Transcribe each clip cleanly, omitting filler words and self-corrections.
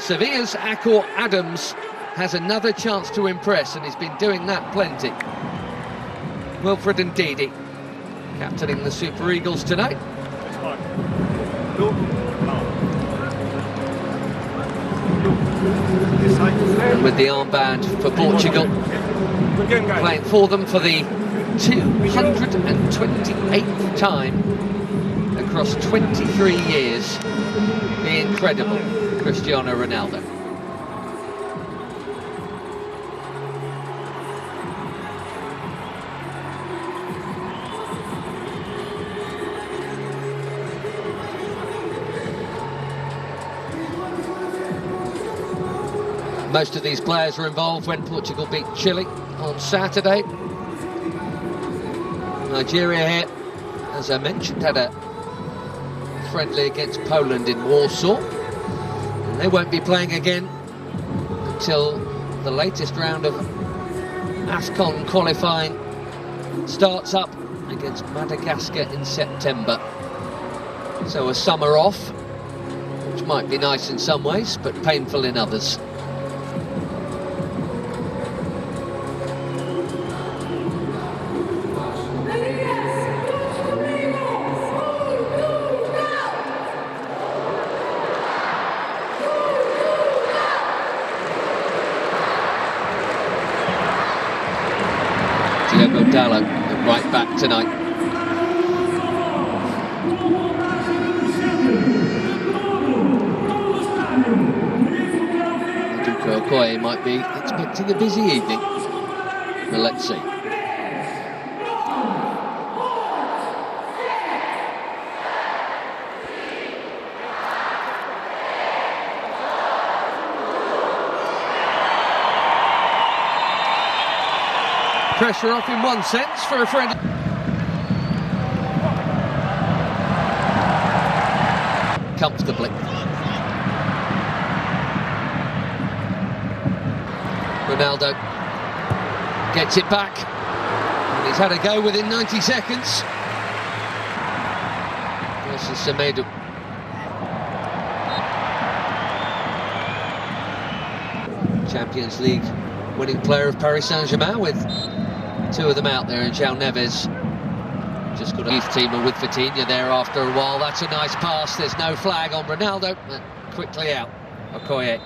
Sevilla's Akor Adams has another chance to impress, and he's been doing that plenty. Wilfred Ndidi, captaining the Super Eagles tonight. And with the armband for Portugal, playing for them for the 228th time across 23 years, the incredible Cristiano Ronaldo. Most of these players were involved when Portugal beat Chile on Saturday. Nigeria here, as I mentioned, had a friendly against Poland in Warsaw. And they won't be playing again until the latest round of AFCON qualifying starts up against Madagascar in September. So a summer off, which might be nice in some ways, but painful in others. Diogo Dalot, right back tonight. Duke Okoye might be expecting a busy evening, but let's see. Pressure off in one sense for a friend. Comfortably. Ronaldo gets it back. And he's had a go within 90 seconds. Versus Semedo. Champions League winning player of Paris Saint-Germain, with two of them out there, and João Neves just got a youth teamer with Vitinha there after a while. That's a nice pass. There's no flag on Ronaldo. Quickly out. Okoye.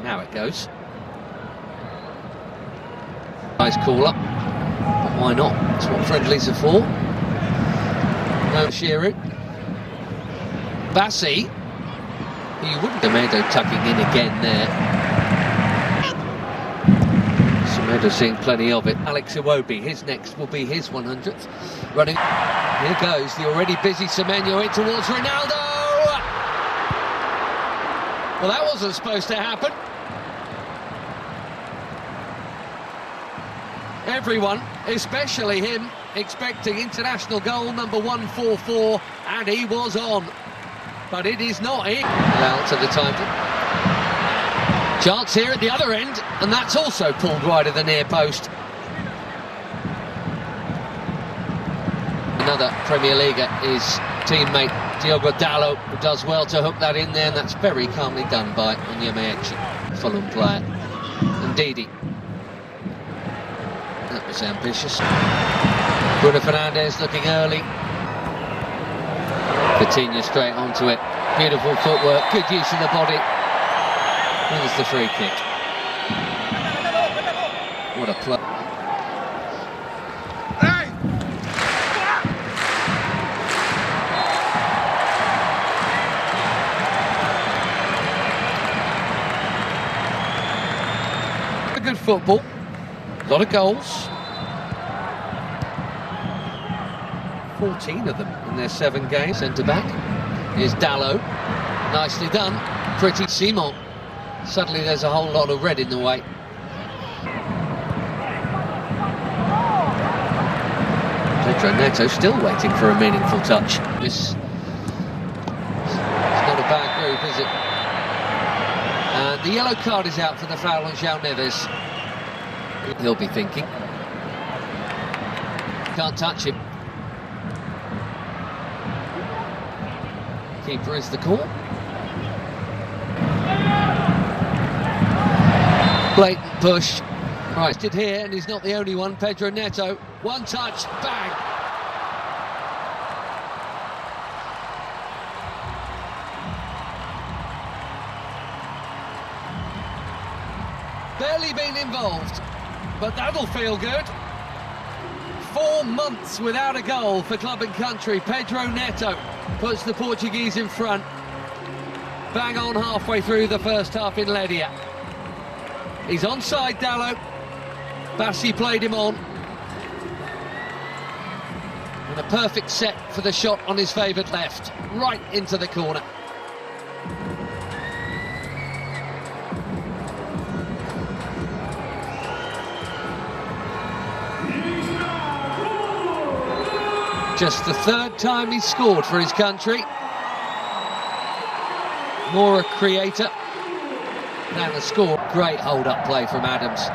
Now it goes. Nice call up. But why not? That's what friendlies are for. No Shiru. Bassi. You wouldn't. Semedo tucking in again there. Semedo seeing plenty of it. Alex Iwobi, his next will be his 100th. Running. Here goes the already busy Semenyo in towards Ronaldo. Well, that wasn't supposed to happen. Everyone, especially him, expecting international goal number 144, and he was on. But it is not in. Well, to the title. Chance here at the other end, and that's also pulled wide of the near post. Another Premier Leaguer is teammate Diogo Dalot, who does well to hook that in there, and that's very calmly done by Onyemaechi, Fulham player. Ndidi. That was ambitious. Bruno Fernandes looking early. Vitinha straight onto it. Beautiful footwork, good use of the body. There's the free kick. What a play. Good football. A lot of goals. 14 of them in their 7 games. Centre back. Here's Dalot. Nicely done. Pretty Simon. Suddenly there's a whole lot of red in the way. Pedro Neto still waiting for a meaningful touch. This is not a bad group, is it? And the yellow card is out for the foul on João Neves. He'll be thinking. Can't touch him. Keeper is the call. Blatant push. Right, did here, and he's not the only one. Pedro Neto, one touch, bang. Barely been involved, but that'll feel good. 4 months without a goal for club and country. Pedro Neto puts the Portuguese in front. Bang on halfway through the first half in Ledia. He's onside, Dallo. Bassi played him on. And a perfect set for the shot on his favoured left, right into the corner. Just the 3rd time he's scored for his country. More a creator than a score. Great hold-up play from Adams.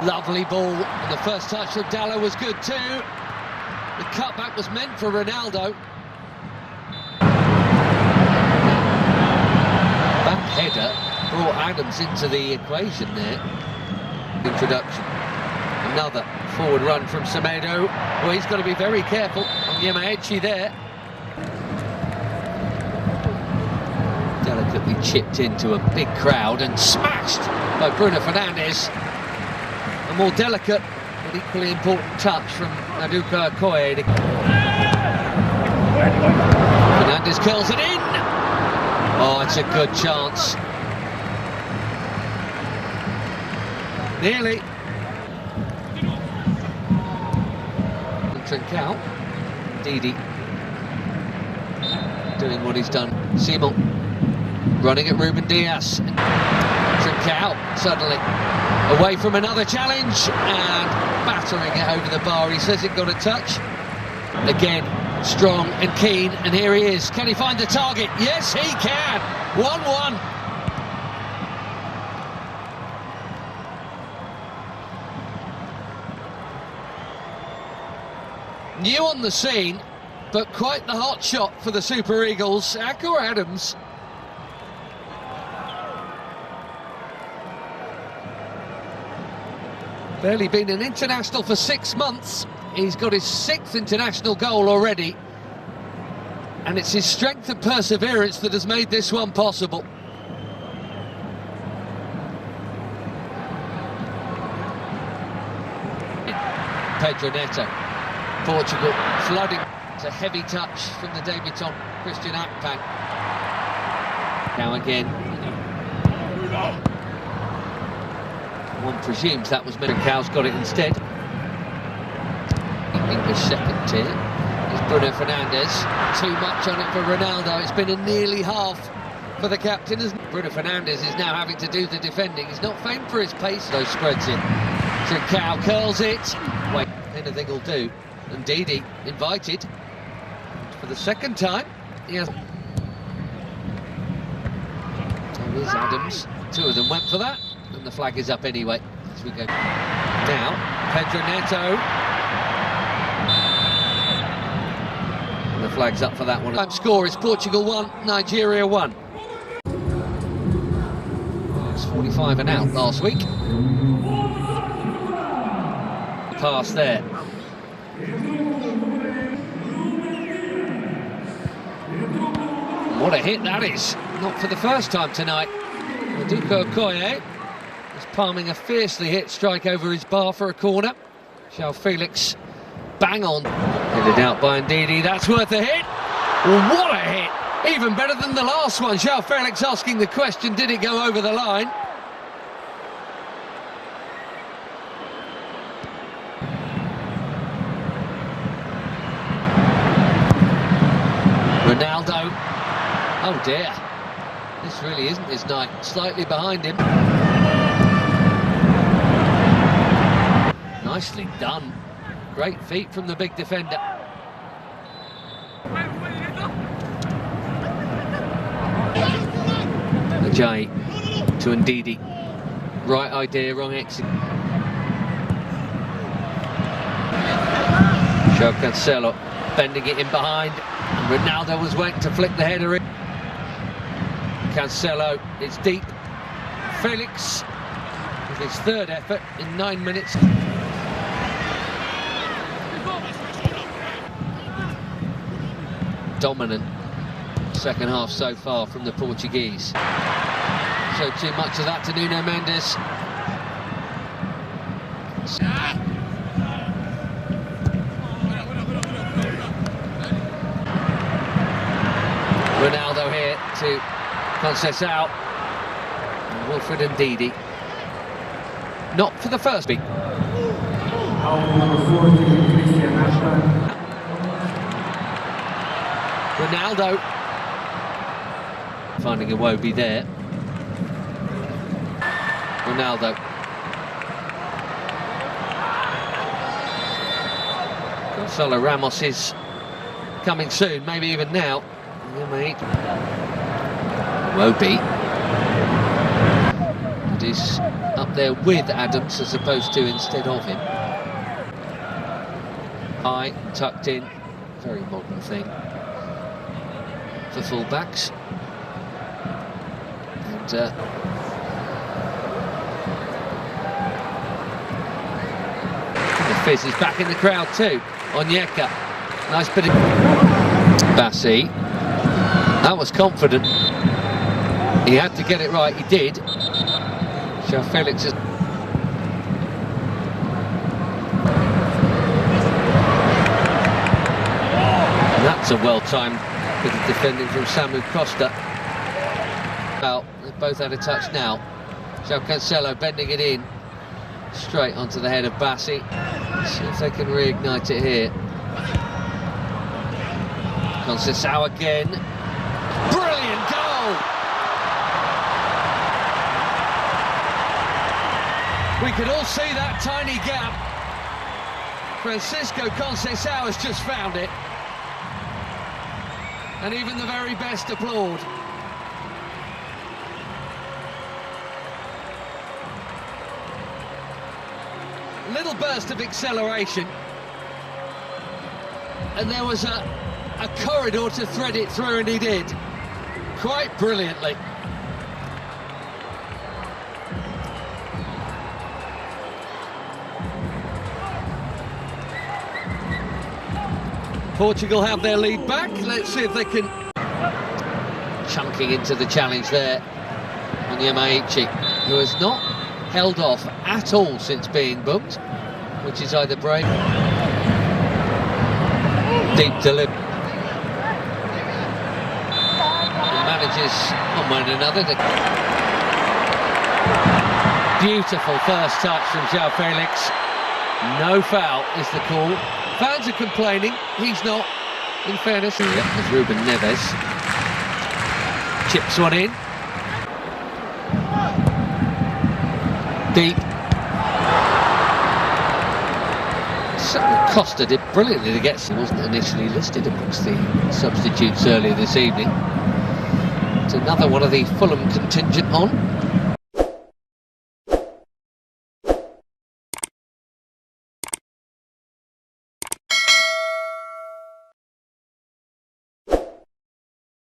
Lovely ball, and the first touch from Dallo was good too. The cutback was meant for Ronaldo. Back header brought Adams into the equation there. Introduction. Another forward run from Semedo. Well, he's got to be very careful on Yamaechi there. Delicately chipped into a big crowd and smashed by Bruno Fernandes. A more delicate but equally important touch from Maduka Okoye. Fernandes curls it in. Oh, it's a good chance. Nearly. Trincao. Didi doing what he's done. Simon running at Ruben Diaz. Trincao suddenly away from another challenge and battering it over the bar. He says it got a touch. Again, strong and keen, and here he is. Can he find the target? Yes, he can. 1-1. New on the scene, but quite the hot shot for the Super Eagles. Akor Adams. Barely been an international for 6 months. He's got his 6th international goal already. And it's his strength and perseverance that has made this one possible. Pedro Neto. Portugal flooding. It's a heavy touch from the debutant Christian Akpan. Now again. One presumes that was Trincão's got it instead. English second tier is Bruno Fernandes. Too much on it for Ronaldo. It's been a nearly half for the captain. Bruno Fernandes is now having to do the defending. He's not famed for his pace. Those spreads in. Trincão curls it. Wait, anything will do. And Didi invited for the 2nd time. He has. There is Adams. 2 of them went for that, and the flag is up anyway as we go. Now Pedro Neto. And the flag's up for that one. Time score is Portugal 1, Nigeria 1. It was 45 and out last week. Pass there. What a hit that is. Not for the first time tonight. Maduka Okoye is palming a fiercely hit strike over his bar for a corner. João Felix bang on. Headed out by Ndidi. That's worth a hit. Well, what a hit. Even better than the last one. João Felix asking the question, did it go over the line? Ronaldo. Oh dear, this really isn't his night. Slightly behind him. Nicely done. Great feet from the big defender. Ajayi to Ndidi. Right idea, wrong exit. João Cancelo bending it in behind. Ronaldo was waiting to flick the header in. Cancelo, it's deep. Felix His third effort in 9 minutes. Dominant second half so far from the Portuguese. So too much of that to Nuno Mendes. Ronaldo here to Conceição. Wilfred and Didi. Not for the first beat. Ronaldo finding Iwobi there. Ronaldo. Gonzalo Ramos is coming soon, maybe even now. Iwobi. It is up there with Adams as opposed to instead of him. High, tucked in, very modern thing for full-backs. And the Fizz is back in the crowd too. Onyeka, nice bit of... Bassi, that was confident. He had to get it right, he did. João Felix is... That's a well-timed bit of defending from Samu Costa. Well, they've both had a touch now. João Cancelo bending it in. Straight onto the head of Bassi. See if they can reignite it here. Conceição again. Brilliant goal! We could all see that tiny gap. Francisco Conceição has just found it. And even the very best applaud. Little burst of acceleration. And there was a corridor to thread it through, and he did. Quite brilliantly. Portugal have their lead back. Let's see if they can... Chunking into the challenge there on Yamaichi, who has not held off at all since being booked, which is either brave... Deep delivery. Manages on one another. Beautiful first touch from João Felix. No foul is the call. Fans are complaining, he's not, in fairness. There's Ruben Neves. Chips one in. Deep. Costa did brilliantly to get. He wasn't initially listed amongst the substitutes earlier this evening. It's another one of the Fulham contingent on.